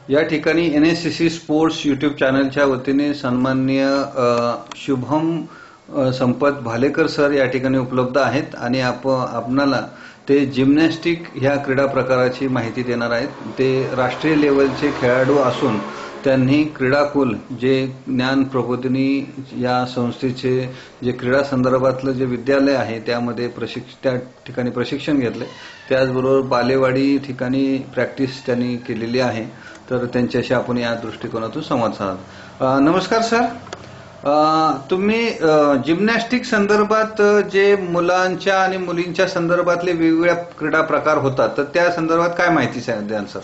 या ठिकाणी NSCC sports YouTube चॅनलच्या वतीने सन्माननीय शुभम संपत भालेकर सर या ठिकाणी उपलब्ध आहेत आणि आपणाला ते जिम्नॅस्टिक ह्या क्रीडा प्रकाराची माहिती देणार आहेत। ते राष्ट्रीय लेवलचे खेळाडू असून त्यांनी क्रीडाकुल जे ज्ञान प्रबोधिनी या संस्थेचे जे क्रीडा संदर्भातलं जे विद्यालय आहे त्यामध्ये त्या ठिकाणी प्रशिक्षण घेतले। त्याचबरोबर बालेवाडी ठिकाणी प्रॅक्टिस त्यांनी केलेली आहे। तर त्यांच्याशी आपण या दृष्टिकोनातून संवाद साधू। नमस्कार सर, तुम्ही जिम्नॅस्टिक संदर्भात जे मुलांच्या आणि मुलींच्या संदर्भातले वेगवेगळ्या क्रीडा प्रकार होतात तर त्या संदर्भात काय माहिती द्याल सर?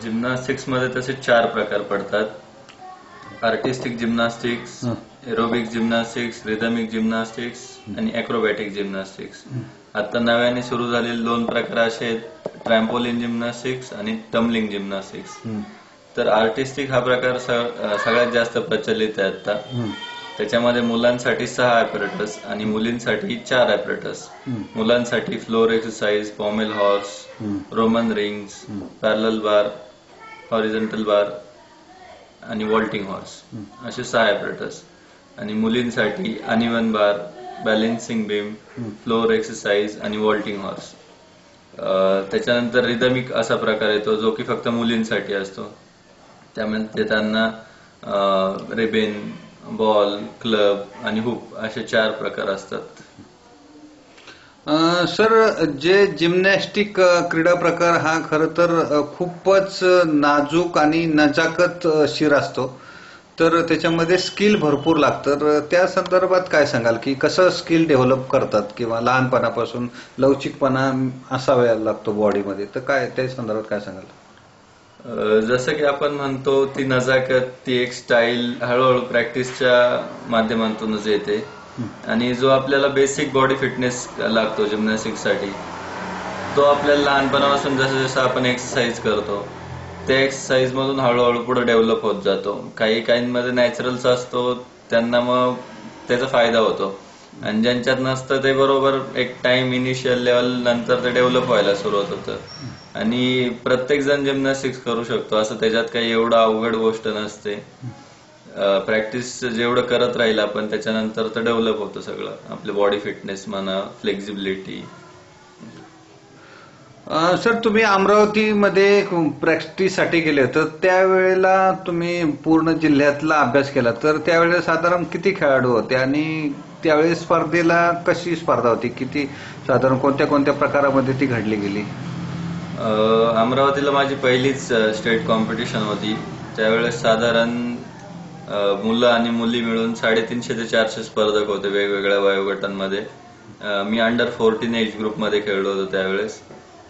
जिम्नास्टिक्स मध्ये तसे 4 प्रकार पडतात। Artistic gymnastics, aerobic gymnastics, rhythmic gymnastics आणि अॅक्रोबॅटिक जिम्नास्टिक्स। आता नव्याने सुरू झालेले 2 प्रकार असे आहेत, ट्रॅम्पोलिन जिम्नास्टिक्स आणि टम्बलिंग जिम्नास्टिक्स। तर आर्टिस्टिक हा प्रकार सगळ्यात जास्त प्रचलित आहे आता। त्याच्यामध्ये मुलांसाठी 6 ॲपरेटस आणि मुलींसाठी 4 ॲपरेटस। मुलांसाठी floor exercise, pommel horse, Roman rings, parallel bar, horizontal bar आणि वॉल्टिंग हॉर्स असे 6 ॲपरेटस। आणि मुलींसाठी uneven bar, balancing beam, floor exercise आणि वॉल्टिंग हॉर्स। त्याच्यानंतर रिदमिक असा प्रकार येतो जो की फक्त मुलींसाठी असतो। त्यामध्ये त्यांना रिबेन, बॉल, क्लब आणि हुप असे 4 प्रकार असतात। सर, जे जिम्नॅस्टिक क्रीडा प्रकार हा खरं तर खूपच नाजूक आणि नजाकतशीर असतो, तर त्याच्यामध्ये स्किल भरपूर लागतं। तर त्या संदर्भात काय सांगाल की कसं स्किल डेव्हलप करतात किंवा लहानपणापासून लवचिकपणा असावा लागतो बॉडीमध्ये, तर काय त्या संदर्भात काय सांगाल? जसं की आपण म्हणतो ती नजाकत, ती एक स्टाईल हळूहळू प्रॅक्टिसच्या माध्यमातूनच येते। आणि जो आपल्याला बेसिक बॉडी फिटनेस लागतो जिम्नॅस्टिक्ससाठी तो आपल्याला लहानपणापासून जसं जसं आपण एक्सरसाइज करतो त्या एक्सरसाइज मधून हळूहळू पुढे डेव्हलप होत जातो। काहींमध्ये नॅचरल्स असतो त्यांना मग त्याचा फायदा होतो, आणि ज्यांच्यात नसतं ते बरोबर एक टाइम इनिशियल लेवल नंतर ते डेव्हलप व्हायला सुरुवात होतं। आणि प्रत्येक जण जिम्नॅस्टिक्स करू शकतो असं त्याच्यात काही एवढं अवघड गोष्ट नसते। प्रॅक्टिस जेवढं करत राहील आपण त्याच्यानंतर तर डेव्हलप होतं सगळं, आपलं बॉडी फिटनेस म्हणा, फ्लेक्झिबिलिटी। सर, तुम्ही अमरावतीमध्ये प्रॅक्टिससाठी गेले तर त्यावेळेला तुम्ही पूर्ण जिल्ह्यातला अभ्यास केला, तर त्यावेळेला साधारण किती खेळाडू होते आणि त्यावेळेस स्पर्धेला कशी स्पर्धा होती, किती साधारण कोणत्या कोणत्या प्रकारामध्ये ती घडली गेली? अमरावतीला माझी पहिलीच स्टेट कॉम्पिटिशन होती। त्यावेळेस साधारण मुलं आणि मुली मिळून 350 ते 400 स्पर्धक होते वेगवेगळ्या वयोगटांमध्ये। मी अंडर 14 एज ग्रुप मध्ये खेळलो होतो त्यावेळेस,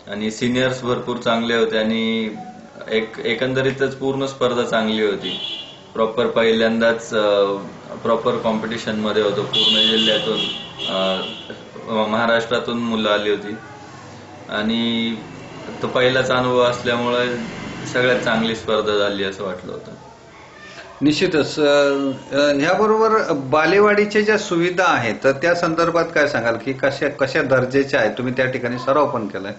आणि सिनियर्स भरपूर चांगले होते आणि एकंदरीतच पूर्ण स्पर्धा चांगली होती। प्रॉपर पहिल्यांदाच प्रॉपर कॉम्पिटिशन मध्ये होतो, पूर्ण जिल्ह्यातून महाराष्ट्रातून मुलं आली होती आणि तो पहिलाच अनुभव असल्यामुळे सगळ्यात चांगली स्पर्धा झाली असं वाटलं होतं। निश्चितच। ह्याबरोबर बालेवाडीच्या ज्या सुविधा आहेत तर त्या संदर्भात काय सांगाल की कशा दर्जाच्या आहेत? तुम्ही त्या ठिकाणी सराव पण केलाय।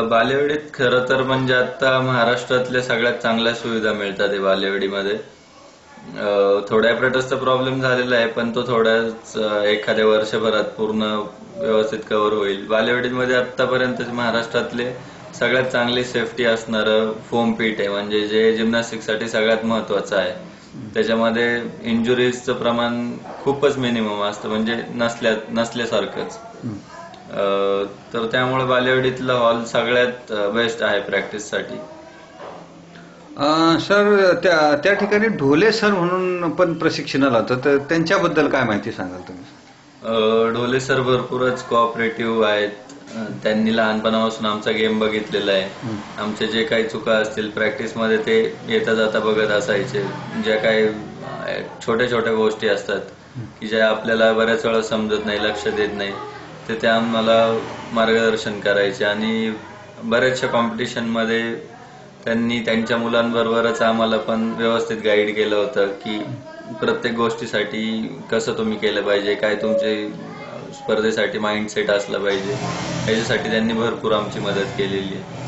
बालेवाडीत खरं तर म्हणजे आता महाराष्ट्रातल्या सगळ्यात चांगल्या सुविधा मिळतात बालेवाडीमध्ये। थोड्या ॲपरेटसचा प्रॉब्लेम झालेला आहे, पण तो थोड्याच एखाद्या वर्षभरात पूर्ण व्यवस्थित कव्हर होईल। बालेवाडीमध्ये आतापर्यंत महाराष्ट्रातले सगळ्यात चांगली सेफ्टी असणारं फोम पीट आहे, म्हणजे जे जिम्नॅस्टिक्ससाठी सगळ्यात महत्वाचं आहे। त्याच्यामध्ये इंजुरीजचं प्रमाण खूपच मिनिमम असतं, म्हणजे नसल्यासारखंच। तर त्यामुळे बालेवाडीतला हॉल सगळ्यात बेस्ट आहे प्रॅक्टिससाठी। सर, त्या ठिकाणी ढोले सर म्हणून पण प्रशिक्षणाला होतं, तर त्यांच्याबद्दल काय माहिती सांगाल तुम्ही? ढोले सर भरपूरच कोऑपरेटिव्ह आहेत। त्यांनी लहानपणापासून आमचा गेम बघितलेला आहे। आमचे जे काही चुका असतील प्रॅक्टिस मध्ये ते येता जाता बघत असायचे। ज्या काही छोट्या छोट्या गोष्टी असतात की ज्या आपल्याला बऱ्याच वेळा समजत नाही, लक्ष देत नाही, ते त्या आम्हाला मार्गदर्शन करायचे। आणि बऱ्याचशा कॉम्पिटिशन मध्ये त्यांनी त्यांच्या मुलांबरोबरच आम्हाला पण व्यवस्थित गाईड केलं होतं की प्रत्येक गोष्टीसाठी कसं तुम्ही केलं पाहिजे, काय तुमचे स्पर्धेसाठी माइंडसेट असला पाहिजे, याच्यासाठी त्यांनी भरपूर आमची मदत केलेली आहे।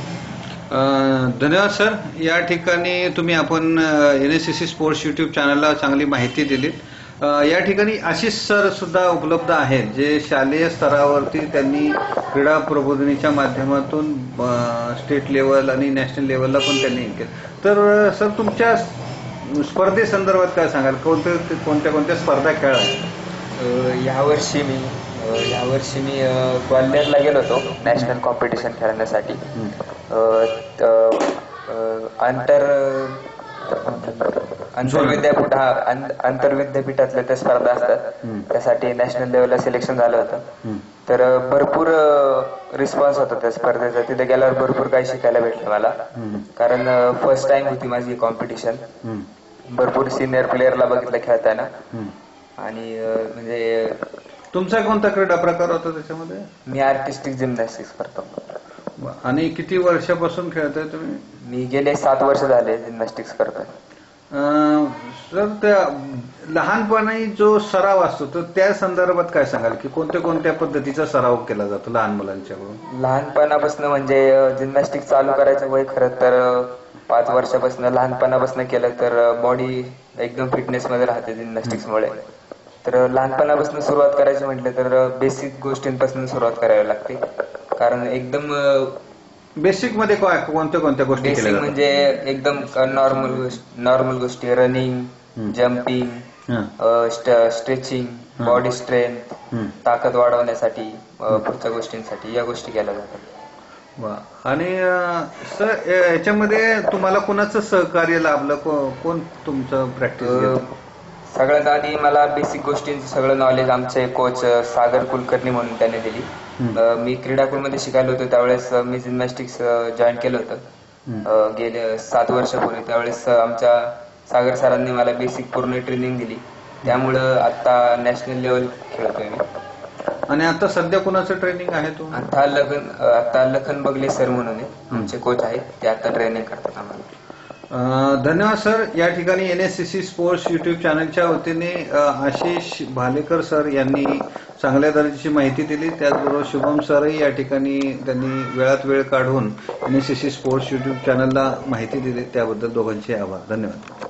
धन्यवाद सर. या ठिकाणी तुम्ही आपण NSCC स्पोर्ट्स युट्यूब चॅनलला चांगली माहिती दिली. या ठिकाणी आशिष सर सुद्धा उपलब्ध आहेत जे शालेय स्तरावरती त्यांनी क्रीडा प्रबोधिनीच्या माध्यमातून स्टेट लेवल आणि नॅशनल लेवलला पण त्यांनी केलं. तर सर तुमच्या स्पर्धेसंदर्भात काय सांगाल? कोणत्या स्पर्धा खेळाल? यावर्षी मी ग्वाल्हेरला गेलो होतो नॅशनल कॉम्पिटिशन खेळण्यासाठी. आंतरविद्यापीठातल्या त्या स्पर्धा असतात, त्यासाठी नॅशनल लेवलला सिलेक्शन झालं होतं. तर भरपूर रिस्पॉन्स होता त्या स्पर्धेचा. तिथे गेल्यावर भरपूर काही शिकायला भेटलं मला, कारण फर्स्ट टाइम होती माझी कॉम्पिटिशन. भरपूर सिनियर प्लेअरला बघितलं खेळताना. आणि म्हणजे तुमचा कोणता क्रीडा प्रकार होता त्याच्यामध्ये? मी आर्टिस्टिक जिम्नॅस्टिक्स करतो. आणि किती वर्षापासून खेळताय तुम्ही? मी गेले 7 वर्ष झाले जिम्नॅस्टिक्स करतोय. सर त्या लहानपणी जो सराव असतो तर त्या संदर्भात काय सांगाल की कोणत्या पद्धतीचा सराव केला जातो लहान मुलांच्याकडून? लहानपणापासून म्हणजे जिम्नॅस्टिक चालू करायचं वय खरं तर 5 वर्षापासून, लहानपणापासून केलं तर बॉडी एकदम फिटनेस मध्ये राहते जिम्नॅस्टिक्समुळे. तर लहानपणापासून सुरुवात करायची म्हटलं तर बेसिक गोष्टींपासून सुरुवात करावी लागते, कारण एकदम बेसिक मध्ये कोणत्या गोष्टी? बेसिक म्हणजे एकदम नॉर्मल गोष्टी, running, jumping, stretching, body strength, ताकद वाढवण्यासाठी, पुढच्या गोष्टींसाठी या गोष्टी केल्या जातात. आणि सर याच्यामध्ये तुम्हाला कोणाचं सहकार्य लाभलं? कोण तुमचं प्रॅक्टिस? सगळ्यात आधी मला बेसिक गोष्टींचं सगळं नॉलेज आमचे कोच सागर कुलकर्णी म्हणून त्यांनी दिली. मी क्रीडाकुलमध्ये शिकायला होतो त्यावेळेस मी जिम्नॅस्टिक्स जॉईन केलं होतं गेले 7 वर्षापूर्वी. त्यावेळेस आमच्या सागर सरांनी मला बेसिक पूर्ण ट्रेनिंग दिली, त्यामुळं आता नॅशनल लेवल खेळतोय मी. आणि आता सध्या कुणाचं ट्रेनिंग आहे तो? आता लखन बगले सर म्हणून आमचे कोच आहेत, ते आता ट्रेनिंग करतात आम्हाला. धन्यवाद सर. या ठिकाणी NSCC स्पोर्ट्स युट्यूब चॅनलच्या वतीने आशिष भालेकर सर यांनी चांगल्या दर्जाची माहिती दिली. त्याचबरोबर शुभम सरही या ठिकाणी त्यांनी वेळात वेळ काढून NSCC स्पोर्ट्स युट्यूब चॅनलला माहिती दिली. त्याबद्दल दोघांचे आभार. धन्यवाद.